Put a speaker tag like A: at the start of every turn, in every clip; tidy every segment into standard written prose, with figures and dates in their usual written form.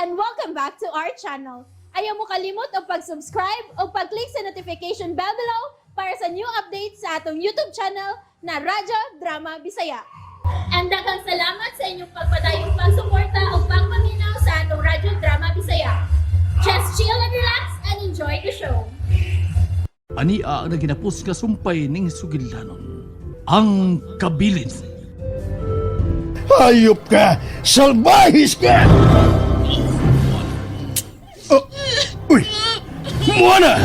A: and welcome back to our channel. Ayaw mo kalimot o pag-subscribe o pag-click sa notification bell below para sa new updates sa atong YouTube channel na Radyo Drama Bisaya. And daghang salamat sa inyong pagpadayong pagsuporta o pagpaminaw sa atong Radyo Drama Bisaya. Just chill and relax and enjoy the show.
B: Ania na ginapos nga sumpay ning sugilanon. Ang kabilin.
C: Hayop ka! Salbahis ka! Oh, uy! Muana!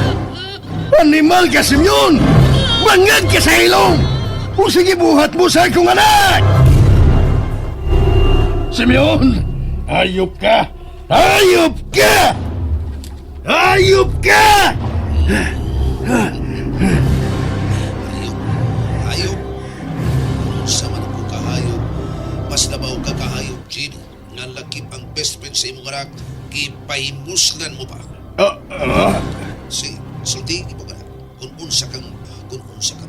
C: Animal ka, Simeon! Bangad ka sa ilong! O sige, buhat mo sa akong anak! Simeon! Hayop ka! Hayop ka! Hayop ka!
D: Hayop. Sa man ko kahayop. Mas nabaw ka kahayop, Jin. Nga lakip ang best friend sa imong anak. Gipahimuslan mo ba? Si, sulti, ibo ka na. Kung unsa kang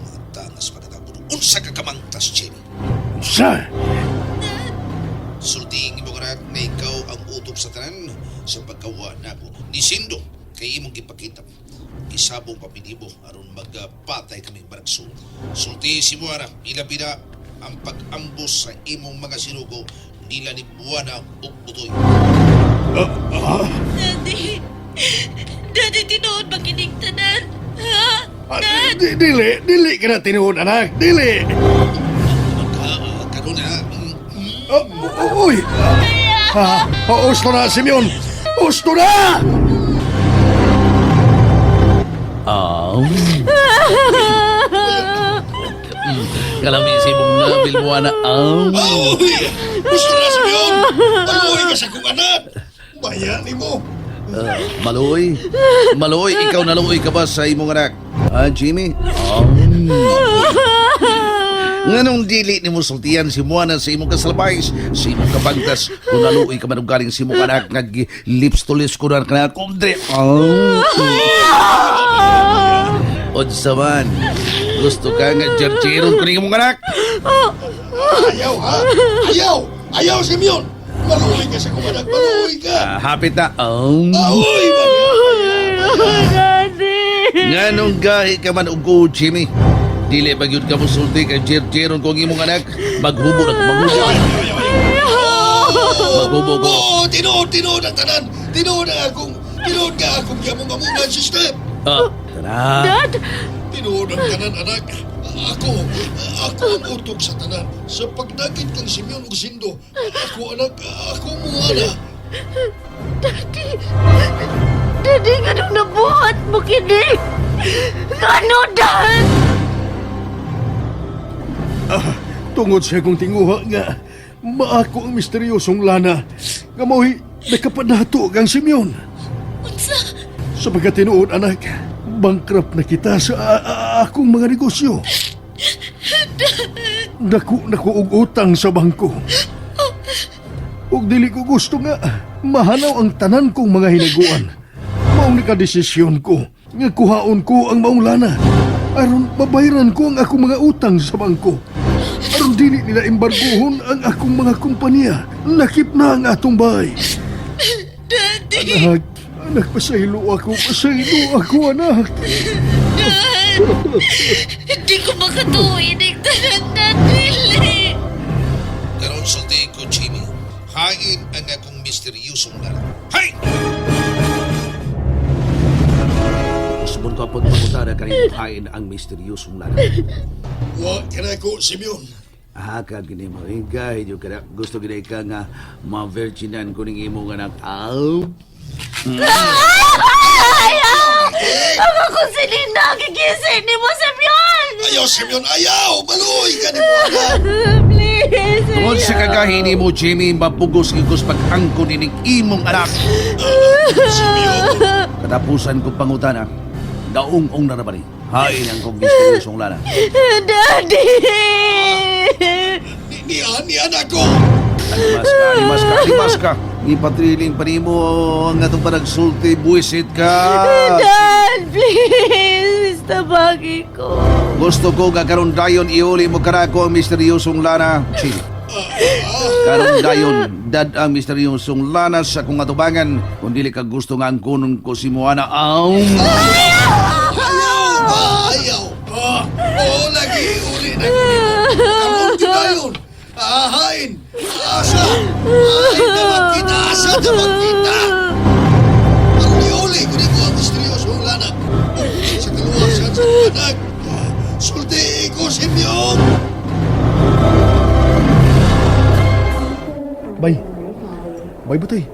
D: mga tanas pagkatapos. Kung unsa ka kamangtas, Jin.
C: Sa?
D: Sulti, ibo ka na ikaw ang utop sa tanan sa pagkawa na ako. Ni Sindo, kay imong gipakita. Isabong papinibo aron magpatay kami baragso. Sulti si Muara, ilabi na ang pag-ambos sa imong mga sinugo nila ni Buwana ug Butoy.
E: Daddy, tinuod makinig tanan. Ha? Dad!
C: Dili ka na tinuod, anak. Dili!
D: Karon na.
C: Uy! Usto na, Simeon! Usto na!
B: Kalami si mong nabil mo na
D: Uy! Gusto na sa yun! Maluhay ka sa kong anak! Bayani mo!
B: Maloy, ikaw naluoy ka ba sa imong anak? Jimmy? Nganong dili ni mo sultiyan si Muana sa imong kasalbais, sa imong kabangtas, kung naluoy ka man og galing sa imong anak, lips to lips ko na kanang kumdre. Odsa man, gusto ka nga jerjeron ko ni imong anak?
D: Ayaw ha! Ayaw! Ayaw, Simeon! Maluhay ka sa kong anak! Maluhay ka!
B: Hapit na.
D: Uy!
E: Daddy!
B: Nganong gahi ka man og go, Jimmy? Dili ba yun ka mo sulti ka jerjeron ko ang imong anak? Maghubo na ko, maghubo ko.
D: Tinood ang tanan! Tinood ka akong gamong-gamungan system!
B: Tara.
E: Dad!
D: Tinood ang tanan, anak! Ako ang utok sa tanan. Sa pagdagit kang Simeon ug Sindo, ako mo ana.
E: Daddy, ganun nabuhat mo kini! Gano, Dad?
C: Tungod sa akong tinguha nga, maako ang misteryosong lana nga mo'y nakapadato kang Simeon. Sa pagkatinuod, anak, bankrupt na kita sa akong mga negosyo. Naku og utang sa bangko. Ug dili ko gusto nga mahanaw ang tanan kong mga hinaguan. Maong nakadesisyon ko nga kuhaon ko ang maong lana aron mabayaran ko ang akong mga utang sa bangko. Aron dili nila embargohon ang akong mga kumpanya. Lakip na ang atong bahay.
E: Daddy!
C: Anak, pasaylo ako, anak.
E: Hindi ko makatuwid ang tanan, Daddy!
D: Karon sulti ko, Jimmy. Hain ang akong misteryosong lana. Hay!
F: Subon ko po mabuta na kanin hain ang misteryosong lana.
D: Wa kana ko, Simeon.
F: Kag gini mo, kahit yung kada gusto gini ka nga ma-virginan ko ning imong anak.
E: Ayaw! Ako kung sinina, gigising ni mo, Simeon!
D: Ayaw, Simeon, ayaw! Maluhay ka ni mo, anak!
E: Please,
B: Tungod sa kagahin mo, Jimmy, mapugos-igos pag-angkon ining imong anak.
D: Simeon!
B: Katapusan ko pangutana, daong-ong na naman hain ang kong misteryosong lana.
E: Daddy!
D: Ni anak ko!
B: Alimas ka. Ipatriling pa rin mo ang atong panagsulti, buwisit ka.
E: Dad, please! Tabagi ko.
B: Gusto ko kakaroon dayon iuli mo karako ang misteryosong lana. Chili. Karon dayon, dad ang misteryosong lanas sa kong atubangan. Kung dili ka gusto nga ang kunon ko si Moana,
D: Ayaw! Oo, lagi, uli na Kamong tinayon! Ahain! Asa! Ahain ka magkita! Asa ka magkita! Ang uli ko ko ang misteryosong lanag. Sa kaluwasan sa lanag. Sulti ko, Simeon!
C: Bay. Bay butoy.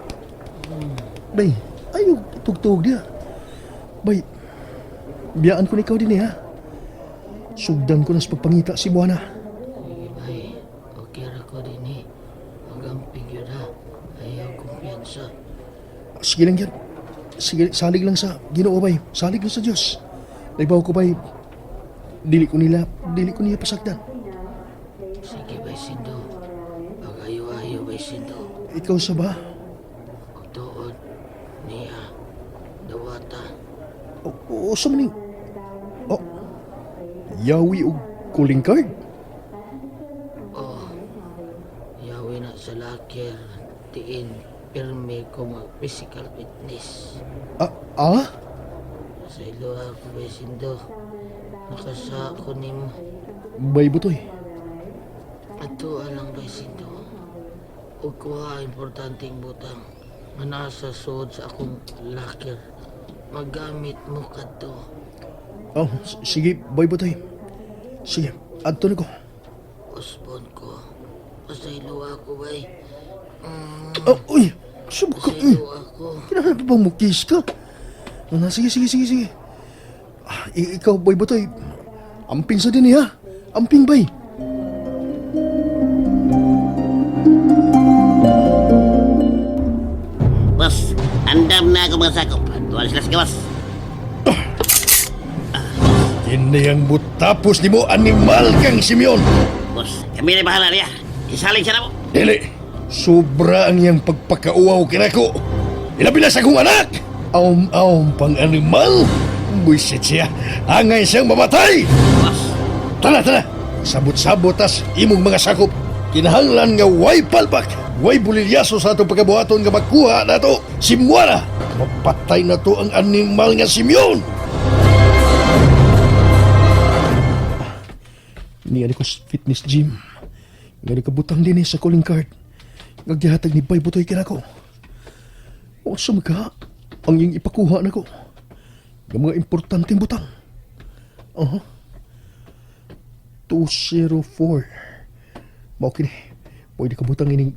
C: Bay, ayaw tugtog dia. Bay, biyaan ko na ikaw din ha. Sugdan ko na sa pagpangita si Moana.
G: Ay, okay ra ko din eh. Hanggang figure ha. Ayaw kumpiyansa.
C: Sige lang yan. Sige, salig lang sa Ginoo bay. Salig lang sa Diyos. Naibaw ko bay. Dili ko niya pasagdan.
G: Sige bay Sindo. Pag-ayo-ayo bay Sindo.
C: Ikaw sa ba?
G: Pagtuod niya. Dawata.
C: O sa maning. O. Yawi og calling card.
G: Oh. Yawi na sa lakir. Tiin. Pirmi ko mag physical fitness.
C: Ah?
G: Sa ilo ako bay Sindo. Nakasa ko nimo.
C: Bay butoy.
G: Ato alang bay Sindo. O kuha importanteng butang. Nga nasa suod sa akong lakir. Magamit mo kadto.
C: Oh, sige, bay butoy. Sige, adto na ko.
G: Usbon ko. Pasaylo ako bay.
C: Uy! Subok ka.
G: Pasaylo ako.
C: Kailangan pa bang mukis ka? Sige. Ikaw, bay butoy. Amping sa din ha. Amping, bay.
H: Bos, andam na ako mga sakop. Tuwal sila sige, bos.
C: Hindi ang butapos ni mo animal kang Simeon.
H: Bos, kami na bahala niya. Isaling siya na mo.
C: Dili, sobra ang iyang pagpakauaw kinako. Ilabi na sa akong anak. Aum pang animal. Buisit siya. Angay siyang mamatay.
H: Bos,
C: Tala. Sabot-sabot tas imong mga sakop. Kinahanglan nga way palpak. Way bulilyaso sa atong pagkabuhaton nga magkuha na to. Si Moana. Mapatay na to ang animal nga Simeon. Niya ko sa fitness gym. Nga kabutang din sa calling card. Nagdihatag ni Bay Butoy kinako. O sa mga ang iyong ipakuha na ko. Ng mga importanteng butang. 204. Mao kini. Pwede ka butang ining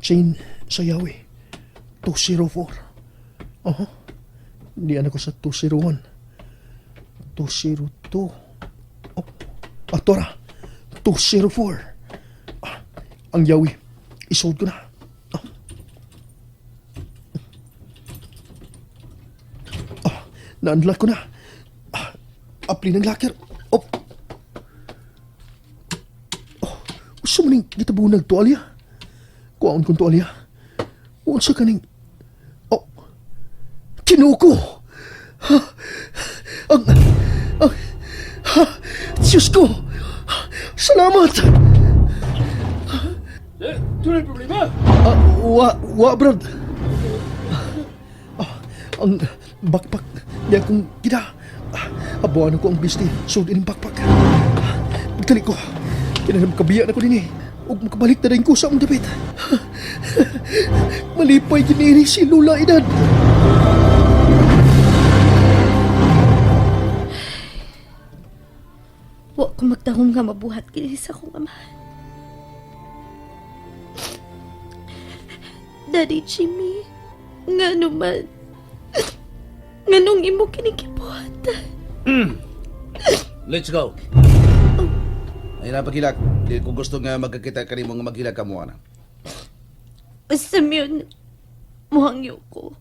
C: chain sa yawi. 204. Niya ko sa 201. 202. Tora, 204. Ang yawi, isold ko na. Na-unlock ko na. Apli ng locker. Gusto mo ning gitabunag tuwalya? Kuwaon kong tuwalya. Uwan sa kaning... Kinuko! Diyos ko! Salamat!
F: Tunay problema?
C: Brad. Ang backpack niya kong gina. Abuan ko ang bisti. Sold in backpack. Pagtali ko. Kinanamkabiyan ako din eh. Huwag makabalik na rin ko sa akong dapit. Malipay giniri si Lula Edad.
E: Wa ko magtahong nga mabuhat kini sa akong ama. Daddy Jimmy, nga naman. Nganong imo kinikibuhatan?
B: Let's go. Ay napagilak. Di ko gusto nga magkakita ka rin mga maghilak ka mo, ana.
E: Simeon, muhangyo ko.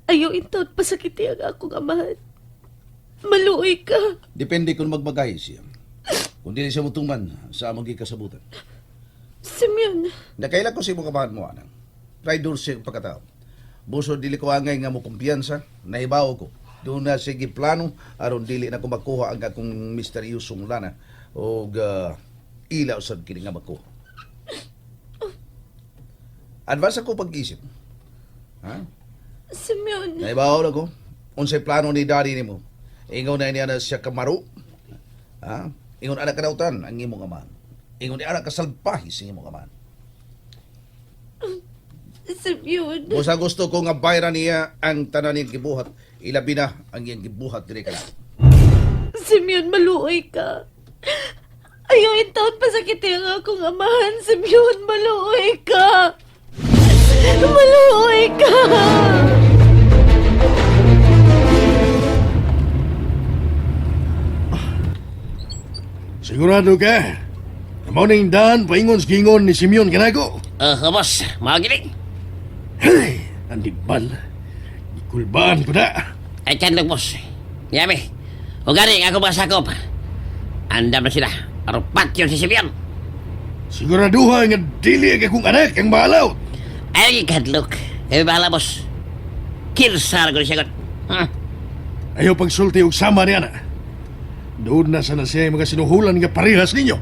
E: Ayaw intaw pasakiti ang akong amahan. Maluoy ka.
B: Depende kung magbagay siya. Kung di siya mutuman, sa among kasabutan.
E: Simeon,
B: Nakailan ko si mo kamahan mo, ana. Traidor siya pagkatao. Buso dili ko angay nga mo kumpiyansa, nahibaw ko. Doon na sige plano, aron dili na ko makuha ang akong misteryosong lana. O ilaw sa kini nga mako. Advance ako pag-isip. Ha?
E: Simeon,
B: Naibaw na ko. Unsay plano ni daddy nimo? Ingon na niya na siya kamaro. Ha? Ingon anak kadautan ang imong ama. Ingon ni anak kasalpahis ang imong ama.
E: Simeon.
B: Musa gusto ko nga bayran niya ang tanan niyang gibuhat. Ilabi na ang iyang gibuhat dire ka.
E: Simeon, maluoy ka. Ayaw itaon pa sakit ang akong amahan. Simeon, maluoy ka. Maluoy ka.
C: Sigurado ka? Mao na yung daan paingon sa gingon ni Simeon kanako.
H: Boss, mga giling.
C: Hey, andibal. Ikulbaan ko na.
H: Ay, kandag, boss. Yami, o gani, ako mga sakop. Andam na sila. Arupat yun si Simeon.
C: Siguraduha nga dili ang akong anak ang maalaw.
H: Ay, kadlok. Kaya bahala, boss. Kirsar ko siya.
C: Ayaw pagsulti og sama niya na. Doon na sana siya yung mga sinuhulan nga parehas ninyo.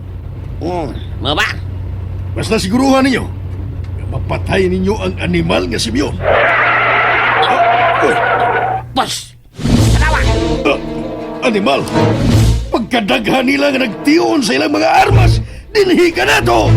H: Mga ba?
C: Basta siguruhan ninyo nga mapatay ninyo ang animal nga Simeon.
H: Boss! Tanawa!
C: Animal! Pagkadaghan nila nga nagtiyon sa ilang mga armas, dinhi ka na to!